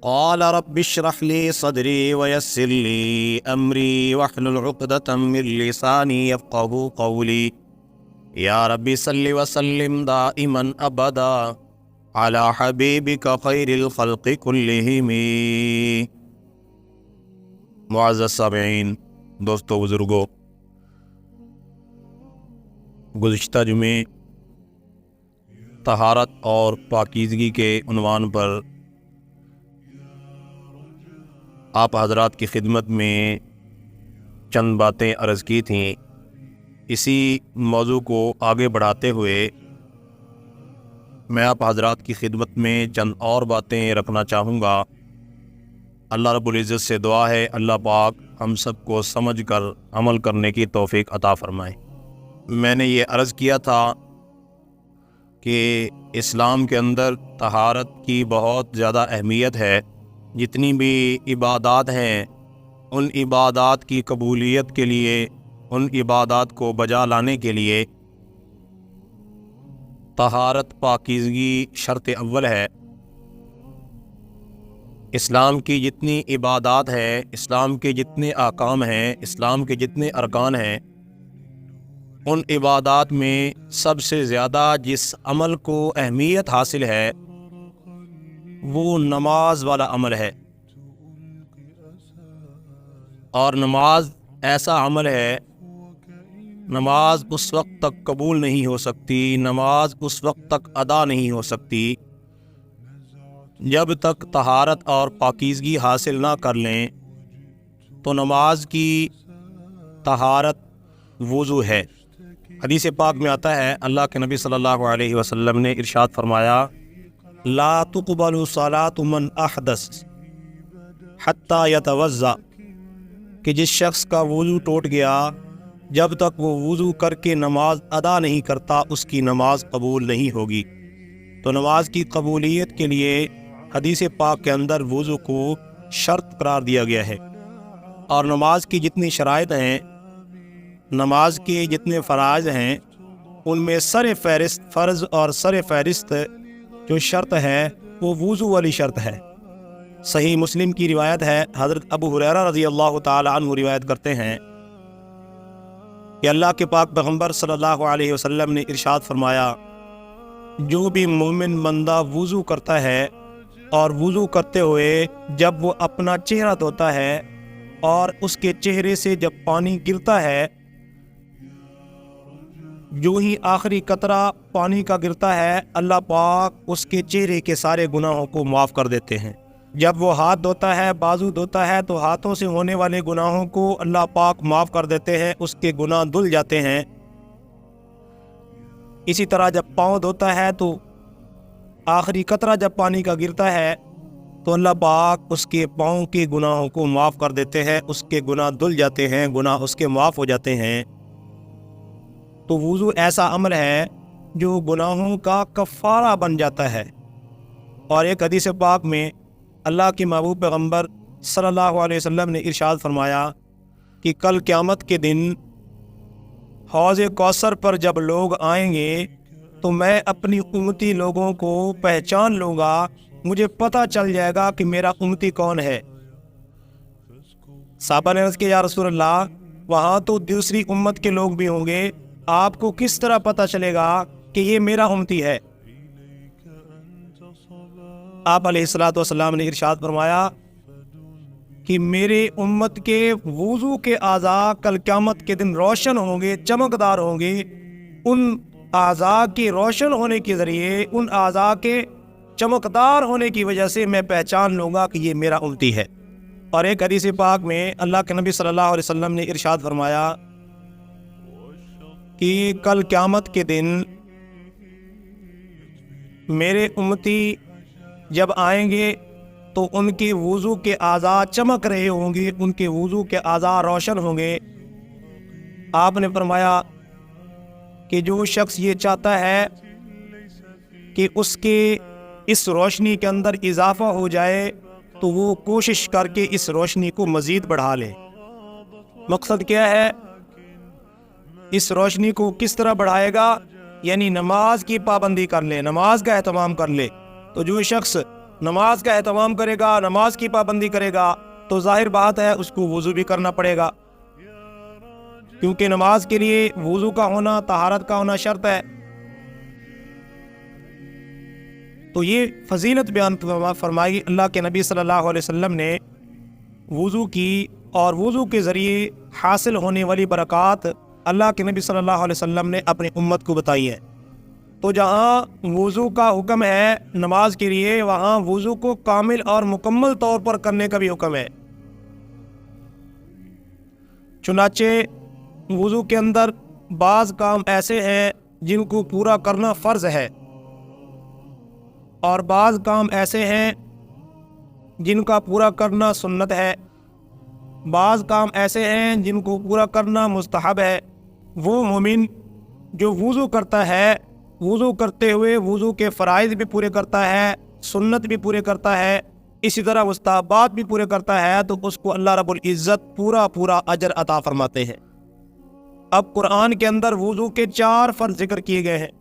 قال رب اشرح لي صدري ويسر لي أمري واحلل عقدة من لساني يفقهوا قولي يا رب صل وسلم دائما أبدا على حبيبك خير الخلق كلهم۔ معزز سامعین، دوستو، بزرگوں، گزشتہ جمعے طہارت اور پاکیزگی کے عنوان پر آپ حضرات کی خدمت میں چند باتیں عرض کی تھیں۔ اسی موضوع کو آگے بڑھاتے ہوئے میں آپ حضرات کی خدمت میں چند اور باتیں رکھنا چاہوں گا۔ اللہ رب العزت سے دعا ہے اللہ پاک ہم سب کو سمجھ کر عمل کرنے کی توفیق عطا فرمائے۔ میں نے یہ عرض کیا تھا کہ اسلام کے اندر طہارت کی بہت زیادہ اہمیت ہے۔ جتنی بھی عبادات ہیں، ان عبادات کی قبولیت کے لیے، ان عبادات کو بجا لانے کے لیے طہارت، پاکیزگی شرط اول ہے۔ اسلام کی جتنی عبادات ہیں، اسلام کے جتنے احکام ہیں، اسلام کے جتنے ارکان ہیں، ان عبادات میں سب سے زیادہ جس عمل کو اہمیت حاصل ہے وہ نماز والا عمل ہے۔ اور نماز ایسا عمل ہے، نماز اس وقت تک قبول نہیں ہو سکتی، نماز اس وقت تک ادا نہیں ہو سکتی جب تک طہارت اور پاکیزگی حاصل نہ کر لیں۔ تو نماز کی طہارت وضو ہے۔ حدیث پاک میں آتا ہے، اللہ کے نبی صلی اللہ علیہ وسلم نے ارشاد فرمایا، لا تقبل صلاة من احدث حتی یتوضا، کہ جس شخص کا وضو ٹوٹ گیا، جب تک وہ وضو کر کے نماز ادا نہیں کرتا اس کی نماز قبول نہیں ہوگی۔ تو نماز کی قبولیت کے لیے حدیث پاک کے اندر وضو کو شرط قرار دیا گیا ہے۔ اور نماز کی جتنی شرائط ہیں، نماز کے جتنے فرائض ہیں، ان میں سر فہرست فرض اور سر فہرست جو شرط ہے وہ وضو والی شرط ہے۔ صحیح مسلم کی روایت ہے، حضرت ابو ہریرہ رضی اللہ تعالی عنہ روایت کرتے ہیں کہ اللہ کے پاک پیغمبر صلی اللہ علیہ وسلم نے ارشاد فرمایا، جو بھی مومن بندہ وضو کرتا ہے اور وضو کرتے ہوئے جب وہ اپنا چہرہ دھوتا ہے اور اس کے چہرے سے جب پانی گرتا ہے، جو ہی آخری قطرہ پانی کا گرتا ہے، اللہ پاک اس کے چہرے کے سارے گناہوں کو معاف کر دیتے ہیں۔ جب وہ ہاتھ دھوتا ہے، بازو دھوتا ہے، تو ہاتھوں سے ہونے والے گناہوں کو اللہ پاک معاف کر دیتے ہیں، اس کے گناہ دھل جاتے ہیں۔ اسی طرح جب پاؤں دھوتا ہے تو آخری قطرہ جب پانی کا گرتا ہے تو اللہ پاک اس کے پاؤں کے گناہوں کو معاف کر دیتے ہیں، اس کے گناہ دھل جاتے ہیں، گناہ اس کے معاف ہو جاتے ہیں۔ تو وضو ایسا عمل ہے جو گناہوں کا کفارہ بن جاتا ہے۔ اور ایک حدیث پاک میں اللہ کے محبوب پیغمبر صلی اللہ علیہ وسلم نے ارشاد فرمایا کہ کل قیامت کے دن حوض کوثر پر جب لوگ آئیں گے تو میں اپنی امتی لوگوں کو پہچان لوں گا، مجھے پتہ چل جائے گا کہ میرا امتی کون ہے۔ صحابہ نے عرض کیا، یا رسول اللہ، وہاں تو دوسری امت کے لوگ بھی ہوں گے، آپ کو کس طرح پتہ چلے گا کہ یہ میرا امتی ہے؟ آپ علیہ الصلوۃ والسلام نے ارشاد فرمایا کہ میرے امت کے وضو کے اعضاء کل قیامت کے دن روشن ہوں گے، چمکدار ہوں گے۔ ان اعضاء کے روشن ہونے کے ذریعے، ان اعضاء کے چمکدار ہونے کی وجہ سے میں پہچان لوں گا کہ یہ میرا امتی ہے۔ اور ایک حدیث پاک میں اللہ کے نبی صلی اللہ علیہ وسلم نے ارشاد فرمایا کہ کل قیامت کے دن میرے امتی جب آئیں گے تو ان کے وضو کے اعضاء چمک رہے ہوں گے، ان کے وضو کے اعضاء روشن ہوں گے۔ آپ نے فرمایا کہ جو شخص یہ چاہتا ہے کہ اس کے اس روشنی کے اندر اضافہ ہو جائے تو وہ کوشش کر کے اس روشنی کو مزید بڑھا لے۔ مقصد کیا ہے؟ اس روشنی کو کس طرح بڑھائے گا؟ یعنی نماز کی پابندی کر لے، نماز کا اہتمام کر لے۔ تو جو شخص نماز کا اہتمام کرے گا، نماز کی پابندی کرے گا، تو ظاہر بات ہے اس کو وضو بھی کرنا پڑے گا، کیونکہ نماز کے لیے وضو کا ہونا، طہارت کا ہونا شرط ہے۔ تو یہ فضیلت بیان فرمائی اللہ کے نبی صلی اللہ علیہ وسلم نے وضو کی، اور وضو کے ذریعے حاصل ہونے والی برکات اللہ کے نبی صلی اللہ علیہ وسلم نے اپنی امت کو بتائی ہے۔ تو جہاں وضو کا حکم ہے نماز کے لیے، وہاں وضو کو کامل اور مکمل طور پر کرنے کا بھی حکم ہے۔ چنانچہ وضو کے اندر بعض کام ایسے ہیں جن کو پورا کرنا فرض ہے، اور بعض کام ایسے ہیں جن کا پورا کرنا سنت ہے، بعض کام ایسے ہیں جن کو پورا کرنا مستحب ہے۔ وہ مومن جو وضو کرتا ہے، وضو کرتے ہوئے وضو کے فرائض بھی پورے کرتا ہے، سنت بھی پورے کرتا ہے، اسی طرح مستحبات بھی پورے کرتا ہے، تو اس کو اللہ رب العزت پورا اجر عطا فرماتے ہیں۔ اب قرآن کے اندر وضو کے 4 فرض ذکر کیے گئے ہیں۔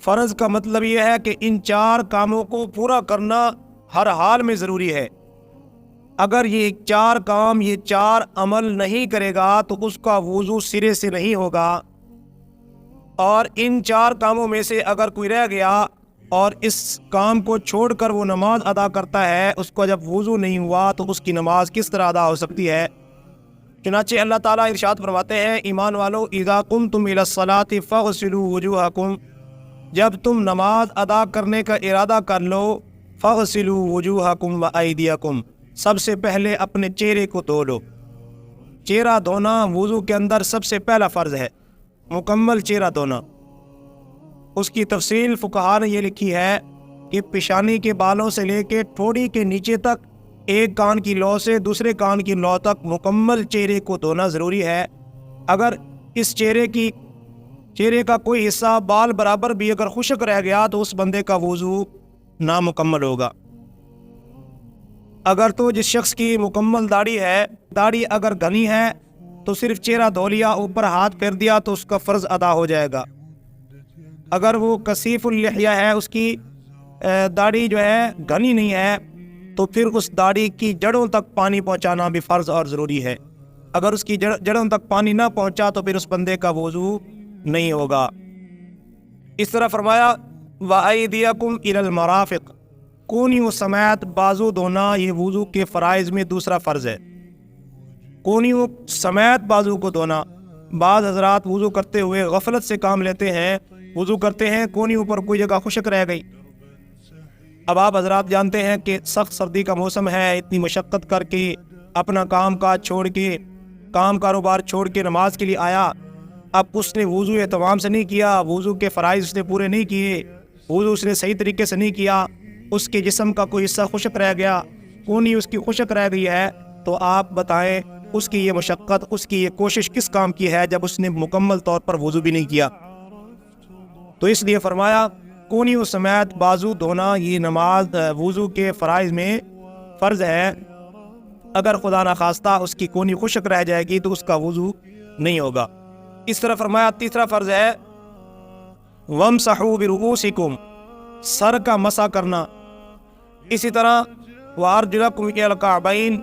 فرض کا مطلب یہ ہے کہ ان 4 کاموں کو پورا کرنا ہر حال میں ضروری ہے۔ اگر یہ 4 کام، یہ 4 عمل نہیں کرے گا تو اس کا وضو سرے سے نہیں ہوگا، اور ان 4 کاموں میں سے اگر کوئی رہ گیا اور اس کام کو چھوڑ کر وہ نماز ادا کرتا ہے، اس کو جب وضو نہیں ہوا تو اس کی نماز کس طرح ادا ہو سکتی ہے؟ چنانچہ اللہ تعالیٰ ارشاد فرماتے ہیں، ایمان والو اذا قمتم الی الصلاۃ فاغسلوا وجوہکم، جب تم نماز ادا کرنے کا ارادہ کر لو، فاغسلوا وجوہکم وایدیکم، سب سے پہلے اپنے چہرے کو دھو لو۔ چہرہ دھونا وضو کے اندر سب سے پہلا فرض ہے، مکمل چہرہ دھونا۔ اس کی تفصیل فقہاء نے یہ لکھی ہے کہ پیشانی کے بالوں سے لے کے ٹھوڑی کے نیچے تک، ایک کان کی لو سے دوسرے کان کی لو تک مکمل چہرے کو دھونا ضروری ہے۔ اگر اس چہرے کا کوئی حصہ بال برابر بھی اگر خشک رہ گیا تو اس بندے کا وضو نامکمل ہوگا۔ اگر تو جس شخص کی مکمل داڑھی ہے، داڑھی اگر گھنی ہے تو صرف چہرہ دھو لیا، اوپر ہاتھ پھیر دیا تو اس کا فرض ادا ہو جائے گا۔ اگر وہ کثیف اللحیہ ہے، اس کی داڑھی جو ہے گھنی نہیں ہے، تو پھر اس داڑھی کی جڑوں تک پانی پہنچانا بھی فرض اور ضروری ہے۔ اگر اس کی جڑوں تک پانی نہ پہنچا تو پھر اس بندے کا وضو نہیں ہوگا۔ اس طرح فرمایا وَأَيْدِيَكُمْ إِلَى الْمَرَافِقِ، کونیوں سمیت بازو دھونا یہ وضو کے فرائض میں دوسرا فرض ہے۔ کونیوں سمیت بازو کو دھونا۔ بعض حضرات وضو کرتے ہوئے غفلت سے کام لیتے ہیں، وضو کرتے ہیں کونیوں پر کوئی جگہ خشک رہ گئی۔ اب آپ حضرات جانتے ہیں کہ سخت سردی کا موسم ہے، اتنی مشقت کر کے اپنا کام کاج چھوڑ کے، کام کاروبار چھوڑ کے نماز کے لیے آیا، اب اس نے وضو اہتمام سے نہیں کیا، وضو کے فرائض اس نے پورے نہیں کیے، وضو اس نے صحیح طریقے سے نہیں کیا، اس کے جسم کا کوئی حصہ خشک رہ گیا، کونی اس کی خشک رہ گئی ہے، تو آپ بتائیں اس کی یہ مشقت، اس کی یہ کوشش کس کام کی ہے جب اس نے مکمل طور پر وضو بھی نہیں کیا؟ تو اس لیے فرمایا کونیوں سمیت بازو دھونا یہ نماز وضو کے فرائض میں فرض ہے۔ اگر خدا نخواستہ اس کی کونی خشک رہ جائے گی تو اس کا وضو نہیں ہوگا۔ اس طرح فرمایا تیسرا فرض ہے وَامْسَحُوا بِرُؤُوسِكُمْ، سر کا مسح کرنا۔ اسی طرح وَأَرْجُلَكُمْ إِلَى الْكَعْبَيْنِ،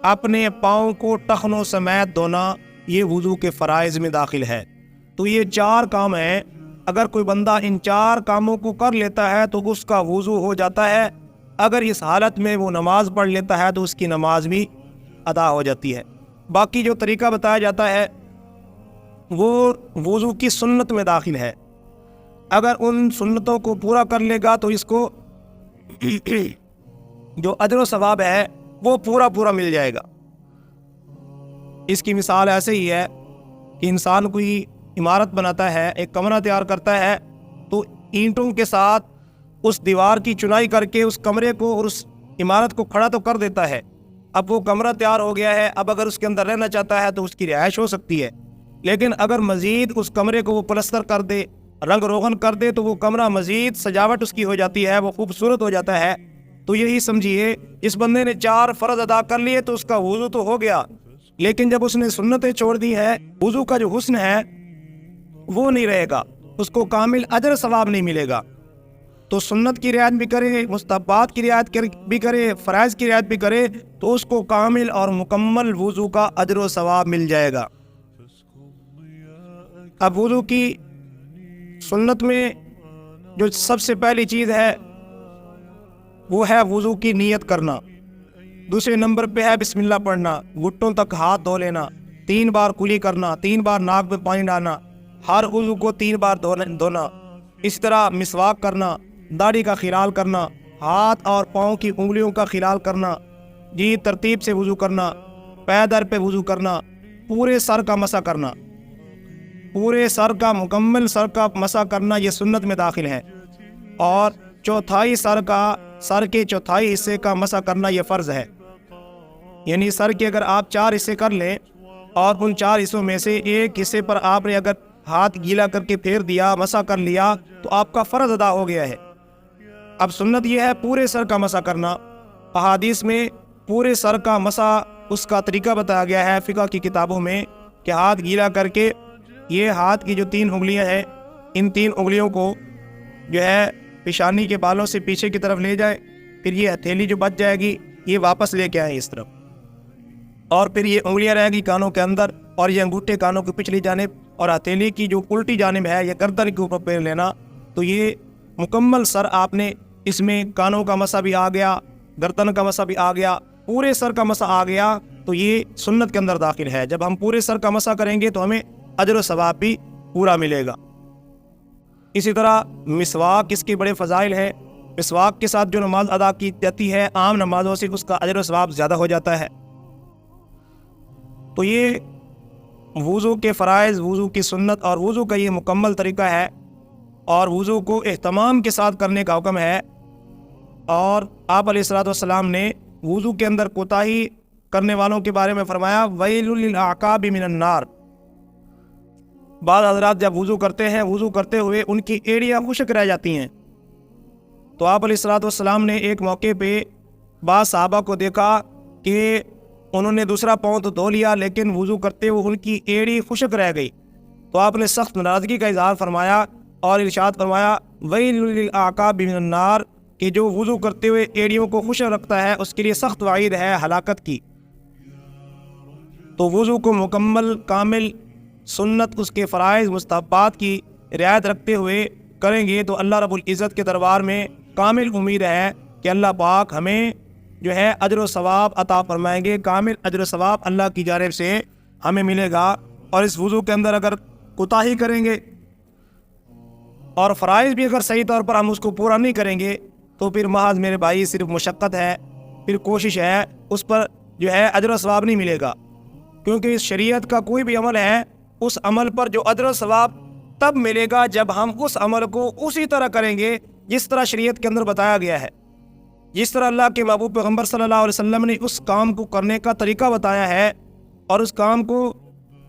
اپنے پاؤں کو ٹخنوں سمیت دھونا یہ وضو کے فرائض میں داخل ہے۔ تو یہ 4 کام ہیں، اگر کوئی بندہ ان 4 کاموں کو کر لیتا ہے تو اس کا وضو ہو جاتا ہے۔ اگر اس حالت میں وہ نماز پڑھ لیتا ہے تو اس کی نماز بھی ادا ہو جاتی ہے۔ باقی جو طریقہ بتایا جاتا ہے وہ وضو کی سنت میں داخل ہے۔ اگر ان سنتوں کو پورا کر لے گا تو اس کو جو اجر و ثواب ہے وہ پورا مل جائے گا۔ اس کی مثال ایسے ہی ہے کہ انسان کوئی عمارت بناتا ہے، ایک کمرہ تیار کرتا ہے، تو اینٹوں کے ساتھ اس دیوار کی چنائی کر کے اس کمرے کو اور اس عمارت کو کھڑا تو کر دیتا ہے۔ اب وہ کمرہ تیار ہو گیا ہے، اب اگر اس کے اندر رہنا چاہتا ہے تو اس کی رہائش ہو سکتی ہے، لیکن اگر مزید اس کمرے کو وہ پلستر کر دے، رنگ روغن کر دے، تو وہ کمرہ مزید سجاوٹ اس کی ہو جاتی ہے، وہ خوبصورت ہو جاتا ہے۔ تو یہی سمجھیے اس بندے نے 4 فرض ادا کر لیے تو اس کا وضو تو ہو گیا، لیکن جب اس نے سنتیں چھوڑ دی ہے، وضو کا جو حسن ہے وہ نہیں رہے گا، اس کو کامل اجر ثواب نہیں ملے گا۔ تو سنت کی رعایت بھی کرے، مستحبات کی رعایت بھی کرے، فرائض کی رعایت بھی کرے، تو اس کو کامل اور مکمل وضو کا اجر و ثواب مل جائے گا۔ اب وضو کی سنت میں جو سب سے پہلی چیز ہے وہ ہے وضو کی نیت کرنا، دوسرے نمبر پہ ہے بسم اللہ پڑھنا، گھٹنوں تک ہاتھ دھو لینا، 3 بار کلی کرنا، 3 بار ناک میں پانی ڈالنا، ہر عضو کو 3 بار دھونا، اس طرح مسواک کرنا، داڑھی کا خلال کرنا، ہاتھ اور پاؤں کی انگلیوں کا خلال کرنا، جی ترتیب سے وضو کرنا، پے در پہ وضو کرنا، پورے سر کا مسح کرنا، پورے سر کا مکمل سر کا مسح کرنا یہ سنت میں داخل ہے، اور چوتھائی سر کے چوتھائی حصے کا مسح کرنا یہ فرض ہے۔ یعنی سر کے اگر آپ 4 حصے کر لیں اور ان 4 حصوں میں سے ایک حصے پر آپ نے اگر ہاتھ گیلا کر کے پھیر دیا، مسح کر لیا، تو آپ کا فرض ادا ہو گیا ہے۔ اب سنت یہ ہے پورے سر کا مسح کرنا۔ احادیث میں پورے سر کا مسح اس کا طریقہ بتایا گیا ہے فقہ کی کتابوں میں کہ ہاتھ گیلا کر کے یہ ہاتھ کی جو 3 انگلیاں ہیں، ان 3 انگلیوں کو جو ہے پیشانی کے بالوں سے پیچھے کی طرف لے جائے، پھر یہ ہتھیلی جو بچ جائے گی یہ واپس لے کے آئیں اس طرف، اور پھر یہ انگلیاں رہے گی کانوں کے اندر، اور یہ انگوٹھے کانوں کی پچھلی جانب، اور ہتھیلی کی جو الٹی جانب ہے یہ گردن کے اوپر پیر لینا۔ تو یہ مکمل سر آپ نے، اس میں کانوں کا مسح بھی آ گیا، گردن کا مسح بھی آ گیا، پورے سر کا مسح آ گیا، تو یہ سنت کے اندر داخل ہے۔ جب ہم پورے سر کا مسح کریں گے تو ہمیں اجر و ثواب بھی پورا ملے گا۔ اسی طرح مسواک، اس کے بڑے فضائل ہیں۔ مسواک کے ساتھ جو نماز ادا کی جاتی ہے عام نمازوں سے اس کا اجر و ثواب زیادہ ہو جاتا ہے۔ تو یہ وضو کے فرائض، وضو کی سنت اور وضو کا یہ مکمل طریقہ ہے، اور وضو کو اہتمام کے ساتھ کرنے کا حکم ہے۔ اور آپ علیہ الصلوۃ والسلام نے وضو کے اندر کوتاہی کرنے والوں کے بارے میں فرمایا ویل للاعقاب من النار۔ بعض حضرات جب وضو کرتے ہیں، وضو کرتے ہوئے ان کی ایڑیاں خشک رہ جاتی ہیں، تو آپ علیہ الصلوۃ والسلام نے ایک موقع پہ بعض صحابہ کو دیکھا کہ انہوں نے دوسرا پاؤں تو دھو لیا لیکن وضو کرتے ہوئے ان کی ایڑی خشک رہ گئی، تو آپ نے سخت ناراضگی کا اظہار فرمایا اور ارشاد فرمایا ویل للاعقاب من النار، کہ جو وضو کرتے ہوئے ایڑیوں کو خشک رکھتا ہے اس کے لیے سخت وعید ہے ہلاکت کی۔ تو وضو کو مکمل کامل سنت، اس کے فرائض مستحبات کی رعایت رکھتے ہوئے کریں گے تو اللہ رب العزت کے دربار میں کامل امید ہے کہ اللہ پاک ہمیں جو ہے اجر و ثواب عطا فرمائیں گے، کامل اجر و ثواب اللہ کی جانب سے ہمیں ملے گا۔ اور اس وضو کے اندر اگر کوتاہی کریں گے اور فرائض بھی اگر صحیح طور پر ہم اس کو پورا نہیں کریں گے تو پھر محض میرے بھائی صرف مشقت ہے، پھر کوشش ہے، اس پر جو ہے اجر و ثواب نہیں ملے گا، کیونکہ اس شریعت کا کوئی بھی عمل ہے اس عمل پر جو اجر و ثواب تب ملے گا جب ہم اس عمل کو اسی طرح کریں گے جس طرح شریعت کے اندر بتایا گیا ہے، جس طرح اللہ کے محبوب پیغمبر صلی اللہ علیہ وسلم نے اس کام کو کرنے کا طریقہ بتایا ہے اور اس کام کو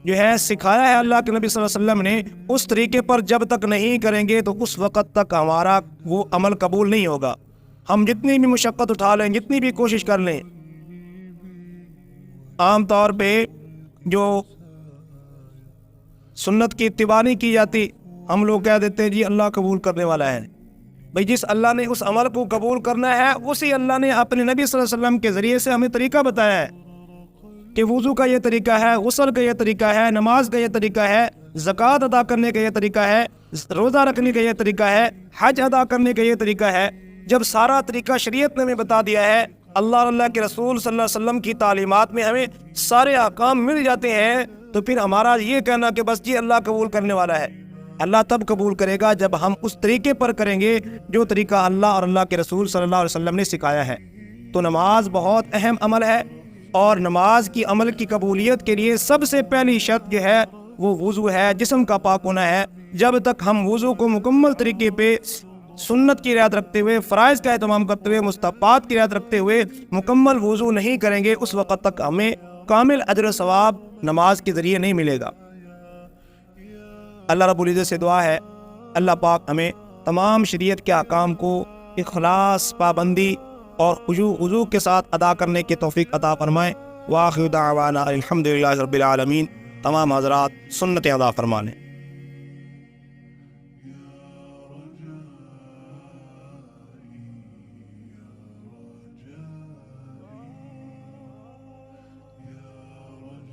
جو ہے سکھایا ہے اللہ کے نبی صلی اللہ علیہ وسلم نے، اس طریقے پر جب تک نہیں کریں گے تو اس وقت تک ہمارا وہ عمل قبول نہیں ہوگا۔ ہم جتنی بھی مشقت اٹھا لیں، جتنی بھی کوشش کر لیں، عام طور پہ جو سنت کی اتباع نہیں کی جاتی، ہم لوگ کہہ دیتے ہیں جی اللہ قبول کرنے والا ہے۔ بھئی جس اللہ نے اس عمل کو قبول کرنا ہے اسی اللہ نے اپنے نبی صلی اللہ علیہ وسلم کے ذریعے سے ہمیں طریقہ بتایا ہے کہ وضو کا یہ طریقہ ہے، غسل کا یہ طریقہ ہے، نماز کا یہ طریقہ ہے، زکوٰۃ ادا کرنے کا یہ طریقہ ہے، روزہ رکھنے کا یہ طریقہ ہے، حج ادا کرنے کا یہ طریقہ ہے۔ جب سارا طریقہ شریعت نے ہمیں بتا دیا ہے، اللہ اور اللہ کے رسول صلی اللہ علیہ وسلم کی تعلیمات میں ہمیں سارے احکام مل جاتے ہیں، تو پھر ہمارا یہ کہنا کہ بس جی اللہ قبول کرنے والا ہے، اللہ تب قبول کرے گا جب ہم اس طریقے پر کریں گے جو طریقہ اللہ اور اللہ کے رسول صلی اللہ علیہ وسلم نے سکھایا ہے۔ تو نماز بہت اہم عمل ہے، اور نماز کی عمل کی قبولیت کے لیے سب سے پہلی شرط جو ہے وہ وضو ہے، جسم کا پاک ہونا ہے۔ جب تک ہم وضو کو مکمل طریقے پہ سنت کی رعایت رکھتے ہوئے، فرائض کا اہتمام کرتے ہوئے، مستحبات کی رعایت رکھتے ہوئے مکمل وضو نہیں کریں گے، اس وقت تک ہمیں کامل اجر و ثواب نماز کے ذریعے نہیں ملے گا۔ اللہ رب العزت سے دعا ہے اللہ پاک ہمیں تمام شریعت کے احکام کو اخلاص، پابندی اور خضوع کے ساتھ ادا کرنے کی توفیق عطا فرمائے۔ وآخر دعوانا الحمدللہ رب العالمین۔ تمام حضرات سنت ادا فرما لیں۔